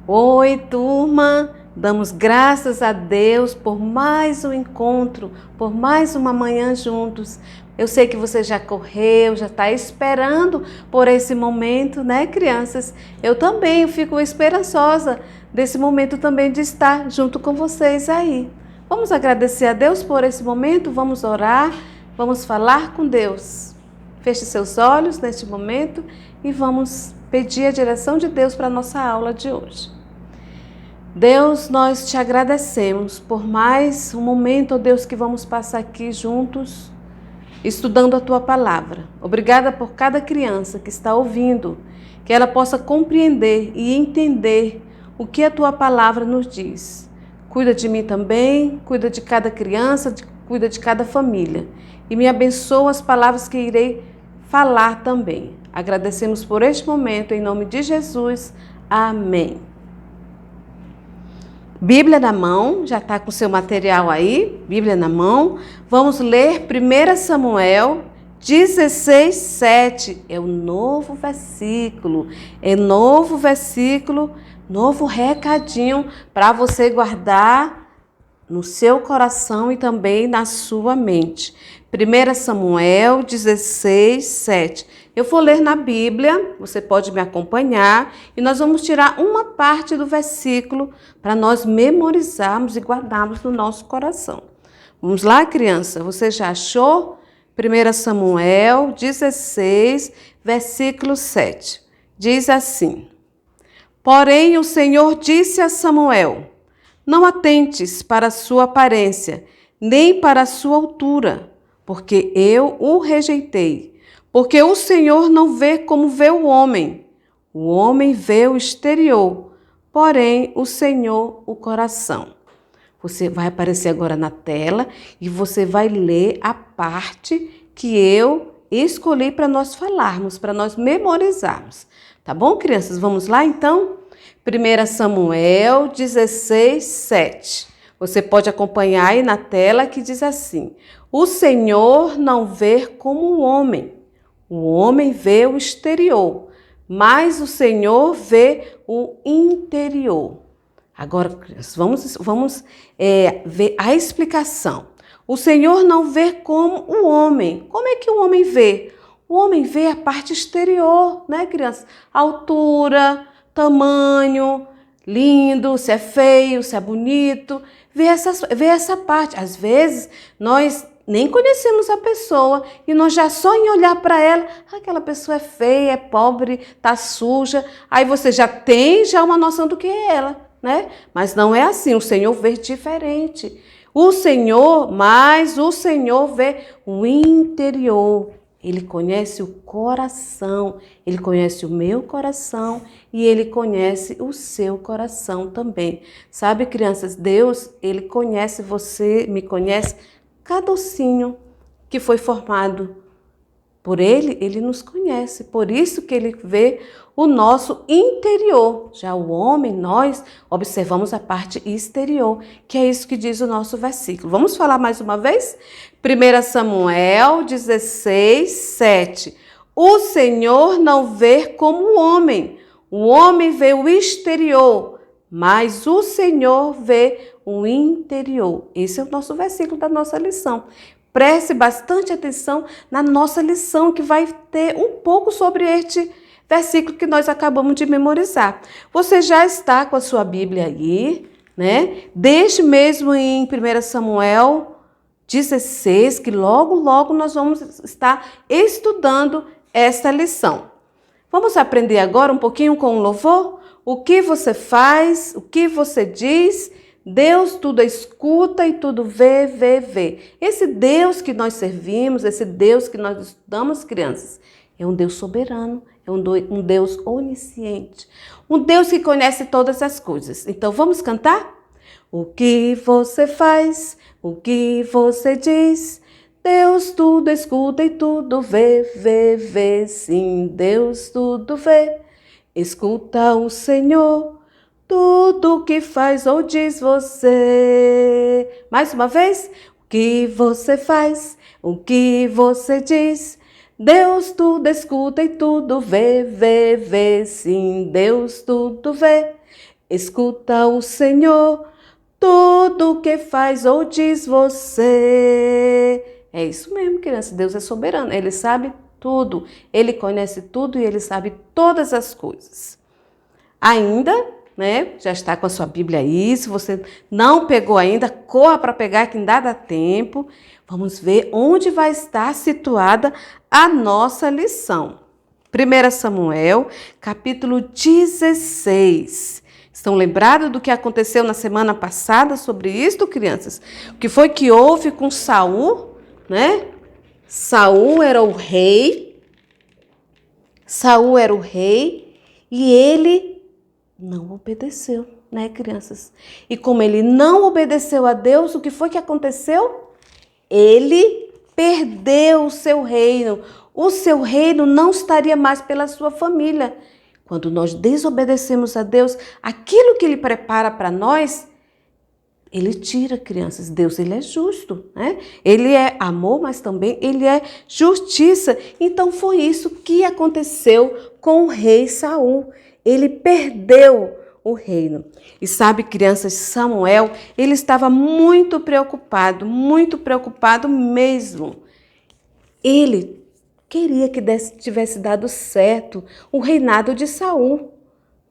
Oi, turma! Damos graças a Deus por mais um encontro, por mais uma manhã juntos. Eu sei que você já correu, já está esperando por esse momento, né, crianças? Eu também fico esperançosa desse momento também de estar junto com vocês aí. Vamos agradecer a Deus por esse momento, vamos orar, vamos falar com Deus. Feche seus olhos neste momento e vamos pedir a direção de Deus para a nossa aula de hoje. Deus, nós te agradecemos por mais um momento, ó Deus, que vamos passar aqui juntos, estudando a Tua Palavra. Obrigada por cada criança que está ouvindo, que ela possa compreender e entender o que a Tua Palavra nos diz. Cuida de mim também, cuida de cada criança, cuida de cada família. E me abençoa as palavras que irei falar também. Agradecemos por este momento, em nome de Jesus. Amém. Bíblia na mão, já está com o seu material aí, Bíblia na mão. Vamos ler 1 Samuel 16, 7. É o novo versículo, novo recadinho para você guardar no seu coração e também na sua mente. 1 Samuel 16, 7. Eu vou ler na Bíblia, você pode me acompanhar e nós vamos tirar uma parte do versículo para nós memorizarmos e guardarmos no nosso coração. Vamos lá, criança? Você já achou? 1 Samuel 16, versículo 7. Diz assim: Porém o Senhor disse a Samuel: Não atentes para a sua aparência, nem para a sua altura, porque eu o rejeitei. Porque o Senhor não vê como vê o homem vê o exterior, porém o Senhor o coração. Você vai aparecer agora na tela e você vai ler a parte que eu escolhi para nós falarmos, para nós memorizarmos. Tá bom, crianças? Vamos lá então? 1 Samuel 16, 7. Você pode acompanhar aí na tela que diz assim: O Senhor não vê como o homem vê o exterior, mas o Senhor vê o interior. Agora, vamos ver a explicação. O Senhor não vê como o homem. Como é que o homem vê? O homem vê a parte exterior, né, criança? Altura, tamanho, lindo, se é feio, se é bonito. Vê essa parte. Às vezes, nós nem conhecemos a pessoa e nós já só em olhar para ela, aquela pessoa é feia, é pobre, tá suja. Aí você já tem uma noção do que é ela, né? Mas não é assim, o Senhor vê diferente. O Senhor vê o interior. Ele conhece o coração, ele conhece o meu coração e ele conhece o seu coração também. Sabe, crianças, Deus, ele conhece você, me conhece, cada ossinho que foi formado por ele, ele nos conhece. Por isso que ele vê o nosso interior. Já o homem, nós observamos a parte exterior, que é isso que diz o nosso versículo. Vamos falar mais uma vez? 1 Samuel 16, 7. O Senhor não vê como o homem vê o exterior, mas o Senhor vê o interior. Esse é o nosso versículo da nossa lição. Preste bastante atenção na nossa lição, que vai ter um pouco sobre este versículo que nós acabamos de memorizar. Você já está com a sua Bíblia aí, né? Deixe mesmo em 1 Samuel 16, que logo nós vamos estar estudando esta lição. Vamos aprender agora um pouquinho com o louvor? O que você faz, o que você diz. Deus tudo escuta e tudo vê. Esse Deus que nós servimos, esse Deus que nós estudamos, crianças, é um Deus soberano, é um Deus onisciente, um Deus que conhece todas as coisas. Então vamos cantar? O que você faz, o que você diz, Deus tudo escuta e tudo vê, sim, Deus tudo vê. Escuta o Senhor, tudo o que faz ou diz você. Mais uma vez. O que você faz, o que você diz, Deus tudo escuta e tudo vê, sim, Deus tudo vê. Escuta o Senhor, tudo o que faz ou diz você. É isso mesmo, criança. Deus é soberano. Ele sabe tudo. Ele conhece tudo e ele sabe todas as coisas. Ainda, né? Já está com a sua Bíblia aí. Se você não pegou ainda, corra para pegar que ainda dá tempo. Vamos ver onde vai estar situada a nossa lição. 1 Samuel, capítulo 16. Estão lembrados do que aconteceu na semana passada sobre isto, crianças? O que foi que houve com Saul, né? Saul era o rei. Saul era o rei e ele não obedeceu, né, crianças? E como ele não obedeceu a Deus, o que foi que aconteceu? Ele perdeu o seu reino. O seu reino não estaria mais pela sua família. Quando nós desobedecemos a Deus, aquilo que Ele prepara para nós, Ele tira, crianças. Deus, Ele é justo, né? Ele é amor, mas também Ele é justiça. Então foi isso que aconteceu com o rei Saul. Ele perdeu o reino. E sabe, crianças, Samuel, ele estava muito preocupado mesmo. Ele queria que tivesse dado certo o reinado de Saul.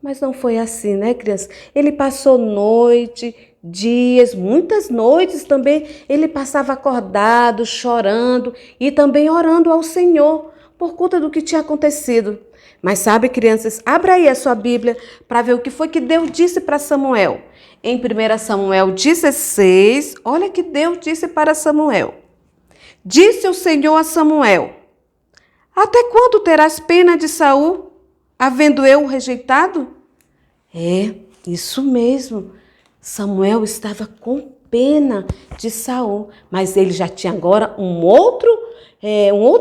Mas não foi assim, né, criança? Ele passou noite, dias, muitas noites também. Ele passava acordado, chorando e também orando ao Senhor por conta do que tinha acontecido. Mas sabe, crianças, abra aí a sua Bíblia para ver o que foi que Deus disse para Samuel. Em 1 Samuel 16, olha que Deus disse para Samuel. Disse o Senhor a Samuel: até quando terás pena de Saul, havendo eu o rejeitado? É, isso mesmo. Samuel estava com pena de Saul, mas ele já tinha agora um outro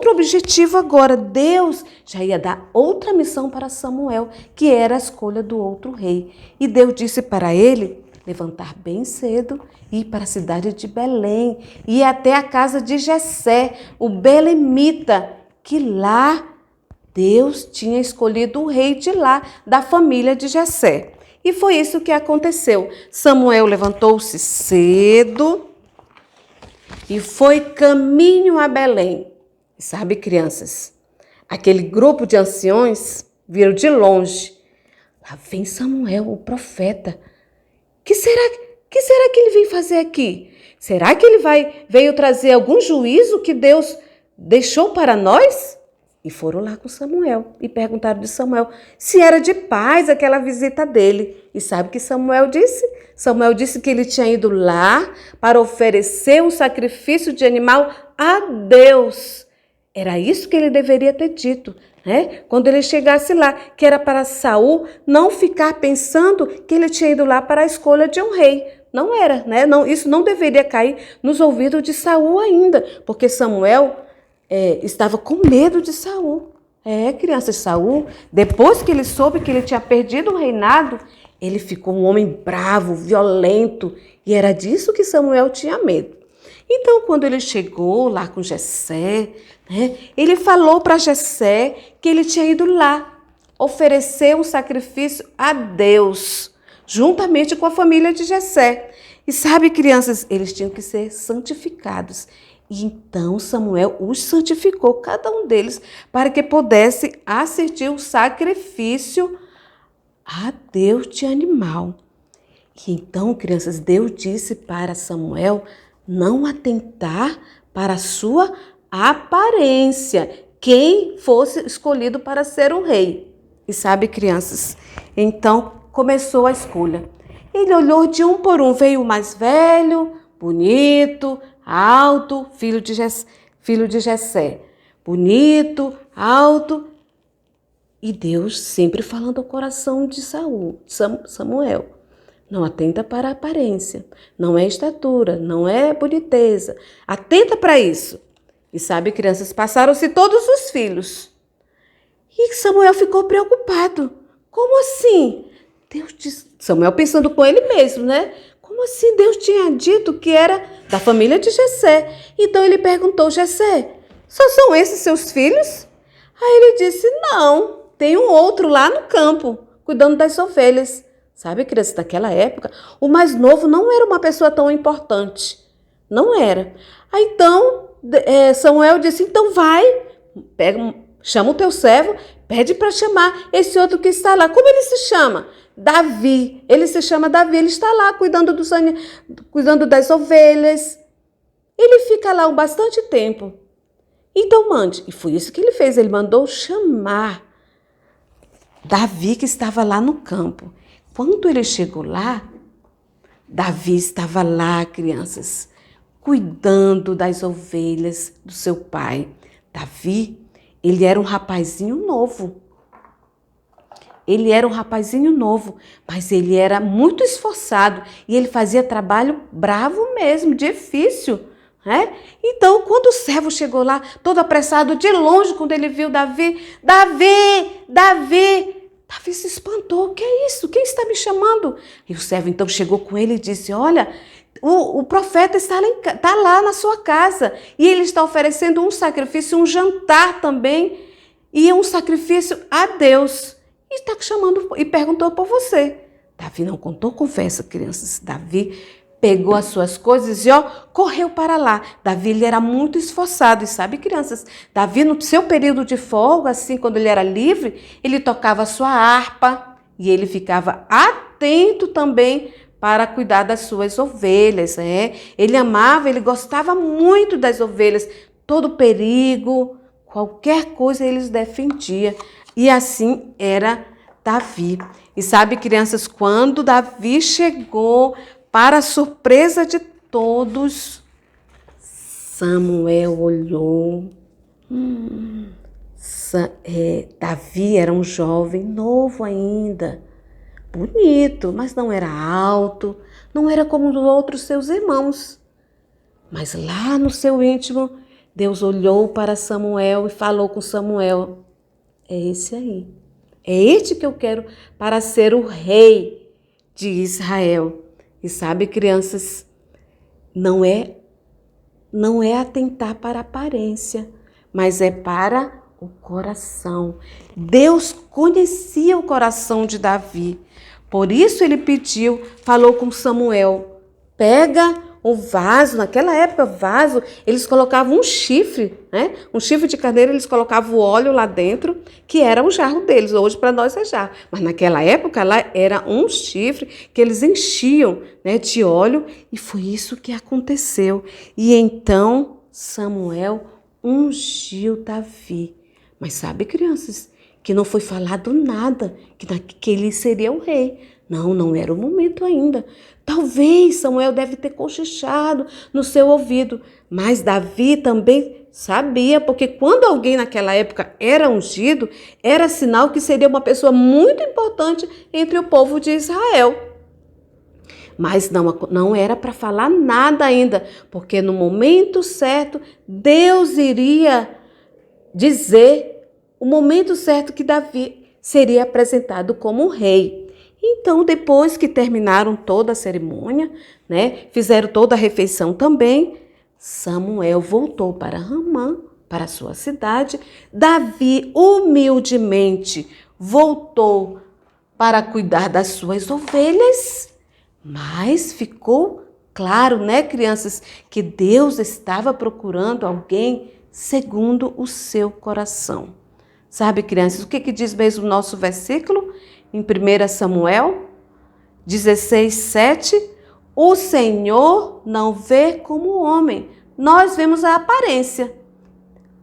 objetivo agora. Deus já ia dar outra missão para Samuel, que era a escolha do outro rei. E Deus disse para ele levantar bem cedo e ir para a cidade de Belém, ir até a casa de Jessé, o belemita, que lá Deus tinha escolhido o rei de lá, da família de Jessé. E foi isso que aconteceu. Samuel levantou-se cedo e foi caminho a Belém. E sabe, crianças, aquele grupo de anciões viram de longe. Lá vem Samuel, o profeta. Que será que ele veio fazer aqui? Será que ele veio trazer algum juízo que Deus deixou para nós? E foram lá com Samuel e perguntaram de Samuel se era de paz aquela visita dele. E sabe o que Samuel disse? Samuel disse que ele tinha ido lá para oferecer um sacrifício de animal a Deus. Era isso que ele deveria ter dito, né? Quando ele chegasse lá, que era para Saul não ficar pensando que ele tinha ido lá para a escolha de um rei. Não era, né? Não, isso não deveria cair nos ouvidos de Saul ainda, porque Samuel estava com medo de Saul. Crianças, Saul, depois que ele soube que ele tinha perdido o reinado, ele ficou um homem bravo, violento, e era disso que Samuel tinha medo. Então, quando ele chegou lá com Jessé, né, ele falou para Jessé que ele tinha ido lá oferecer um sacrifício a Deus, juntamente com a família de Jessé. E sabe, crianças, eles tinham que ser santificados. E então Samuel os santificou, cada um deles, para que pudesse assistir o sacrifício a Deus de animal. E então, crianças, Deus disse para Samuel não atentar para a sua aparência, quem fosse escolhido para ser um rei. E sabe, crianças, então começou a escolha. Ele olhou de um por um, veio o mais velho, bonito, alto, filho de Jessé. Bonito, alto. E Deus sempre falando ao coração de Samuel. Não atenta para a aparência, não é estatura, não é boniteza. Atenta para isso. E sabe, crianças, passaram-se todos os filhos. E Samuel ficou preocupado. Como assim? Deus disse, Samuel pensando com ele mesmo, né? Como assim Deus tinha dito que era da família de Jessé? Então ele perguntou, Jessé, só são esses seus filhos? Aí ele disse, não, tem um outro lá no campo, cuidando das ovelhas. Sabe, criança, naquela época, o mais novo não era uma pessoa tão importante. Não era. Aí então, Samuel disse, então vai, chama o teu servo, pede para chamar esse outro que está lá. Como ele se chama? Davi. Ele se chama Davi, ele está lá cuidando das ovelhas. Ele fica lá bastante tempo. Então mande. E foi isso que ele fez, ele mandou chamar Davi, que estava lá no campo. Quando ele chegou lá, Davi estava lá, crianças, cuidando das ovelhas do seu pai. Davi, ele era um rapazinho novo. Ele era um rapazinho novo, mas ele era muito esforçado e ele fazia trabalho bravo mesmo, difícil, né? Então, quando o servo chegou lá, todo apressado, de longe, quando ele viu Davi, Davi se espantou. O que é isso? Quem está me chamando? E o servo então chegou com ele e disse, olha, o profeta está lá na sua casa e ele está oferecendo um sacrifício, um jantar também e um sacrifício a Deus. E está chamando e perguntou por você. Davi não contou conversa, crianças. Davi pegou as suas coisas e correu para lá. Davi, ele era muito esforçado. E sabe, crianças, Davi, no seu período de folga, assim, quando ele era livre, ele tocava a sua harpa e ele ficava atento também para cuidar das suas ovelhas. Ele amava, ele gostava muito das ovelhas. Todo perigo, qualquer coisa ele defendia. E assim era Davi. E sabe, crianças, quando Davi chegou, para a surpresa de todos, Samuel olhou. Davi era um jovem novo ainda, bonito, mas não era alto, não era como os outros seus irmãos. Mas lá no seu íntimo, Deus olhou para Samuel e falou com Samuel, é esse aí, é este que eu quero para ser o rei de Israel. E sabe, crianças, não é atentar para a aparência, mas é para o coração. Deus conhecia o coração de Davi. Por isso ele falou com Samuel, pega o vaso, naquela época, vaso, eles colocavam um chifre, né? Um chifre de carneiro, eles colocavam o óleo lá dentro, que era o jarro deles. Hoje para nós é jarro. Mas naquela época lá era um chifre que eles enchiam, né, de óleo, e foi isso que aconteceu. E então Samuel ungiu Davi. Mas sabe, crianças, que não foi falado nada, que ele seria o rei. Não era o momento ainda. Talvez Samuel deve ter cochichado no seu ouvido, mas Davi também sabia, porque quando alguém naquela época era ungido, era sinal que seria uma pessoa muito importante entre o povo de Israel. Mas não era para falar nada ainda, porque no momento certo, Deus iria dizer o momento certo que Davi seria apresentado como rei. Então, depois que terminaram toda a cerimônia, né, fizeram toda a refeição também, Samuel voltou para Ramá, para a sua cidade. Davi, humildemente, voltou para cuidar das suas ovelhas, mas ficou claro, né, crianças, que Deus estava procurando alguém segundo o seu coração. Sabe, crianças, o que diz mesmo o nosso versículo? Em 1 Samuel 16, 7, o Senhor não vê como o homem. Nós vemos a aparência.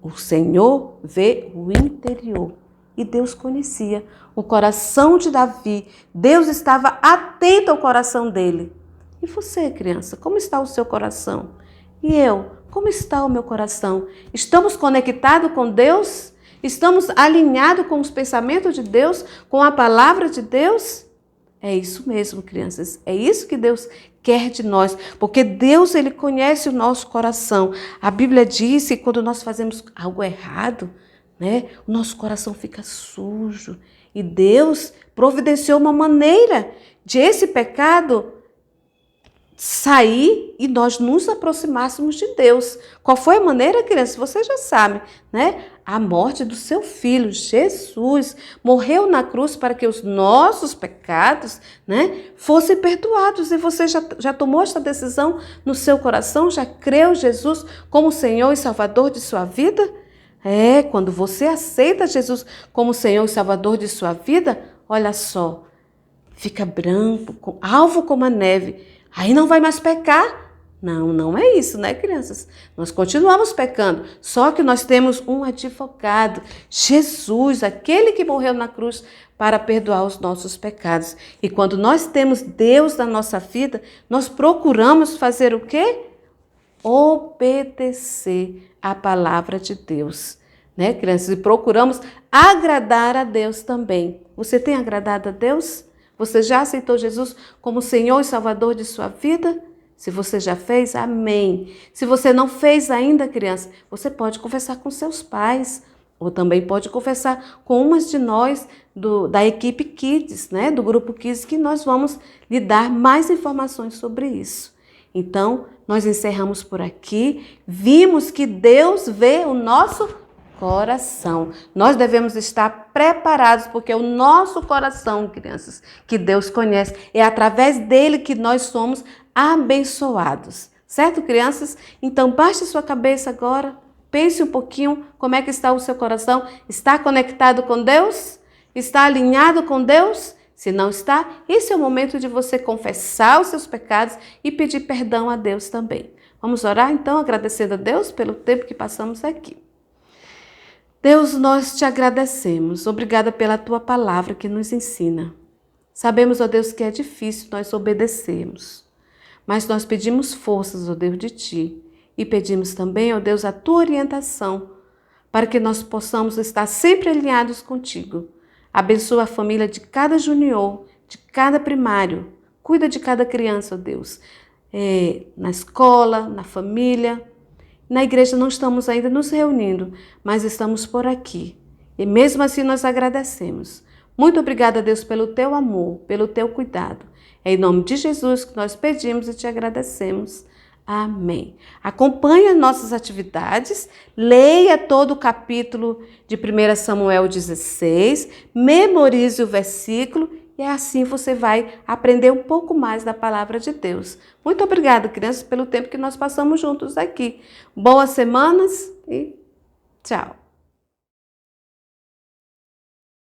O Senhor vê o interior. E Deus conhecia o coração de Davi. Deus estava atento ao coração dele. E você, criança, como está o seu coração? E eu, como está o meu coração? Estamos conectados com Deus? Estamos alinhados com os pensamentos de Deus, com a palavra de Deus? É isso mesmo, crianças. É isso que Deus quer de nós, porque Deus, ele conhece o nosso coração. A Bíblia diz que quando nós fazemos algo errado, né, o nosso coração fica sujo. E Deus providenciou uma maneira de esse pecado sair e nós nos aproximássemos de Deus. Qual foi a maneira, criança? Você já sabe, né? A morte do seu filho, Jesus, morreu na cruz para que os nossos pecados, né, fossem perdoados. E você já tomou esta decisão no seu coração? Já creu em Jesus como Senhor e Salvador de sua vida? Quando você aceita Jesus como Senhor e Salvador de sua vida, olha só, fica branco, alvo como a neve. Aí não vai mais pecar? Não, não é isso, né, crianças? Nós continuamos pecando, só que nós temos um advogado, Jesus, aquele que morreu na cruz para perdoar os nossos pecados. E quando nós temos Deus na nossa vida, nós procuramos fazer o quê? Obedecer a palavra de Deus, né, crianças? E procuramos agradar a Deus também. Você tem agradado a Deus? Você já aceitou Jesus como Senhor e Salvador de sua vida? Se você já fez, amém. Se você não fez ainda, criança, você pode conversar com seus pais, ou também pode conversar com umas de nós da equipe Kids, né, do grupo Kids, que nós vamos lhe dar mais informações sobre isso. Então, nós encerramos por aqui. Vimos que Deus vê o nosso coração. Nós devemos estar preparados, porque é o nosso coração, crianças, que Deus conhece. É através dele que nós somos abençoados. Certo, crianças? Então, baixe sua cabeça agora. Pense um pouquinho como é que está o seu coração. Está conectado com Deus? Está alinhado com Deus? Se não está, esse é o momento de você confessar os seus pecados e pedir perdão a Deus também. Vamos orar então, agradecendo a Deus pelo tempo que passamos aqui. Deus, nós te agradecemos. Obrigada pela tua palavra que nos ensina. Sabemos, ó Deus, que é difícil nós obedecermos, mas nós pedimos forças, ó Deus, de ti. E pedimos também, ó Deus, a tua orientação para que nós possamos estar sempre alinhados contigo. Abençoa a família de cada junior, de cada primário. Cuida de cada criança, ó Deus, na escola, na família. Na igreja não estamos ainda nos reunindo, mas estamos por aqui. E mesmo assim nós agradecemos. Muito obrigada, Deus, pelo teu amor, pelo teu cuidado. É em nome de Jesus que nós pedimos e te agradecemos. Amém. Acompanhe as nossas atividades, leia todo o capítulo de 1 Samuel 16, memorize o versículo e assim você vai aprender um pouco mais da palavra de Deus. Muito obrigada, crianças, pelo tempo que nós passamos juntos aqui. Boas semanas e tchau.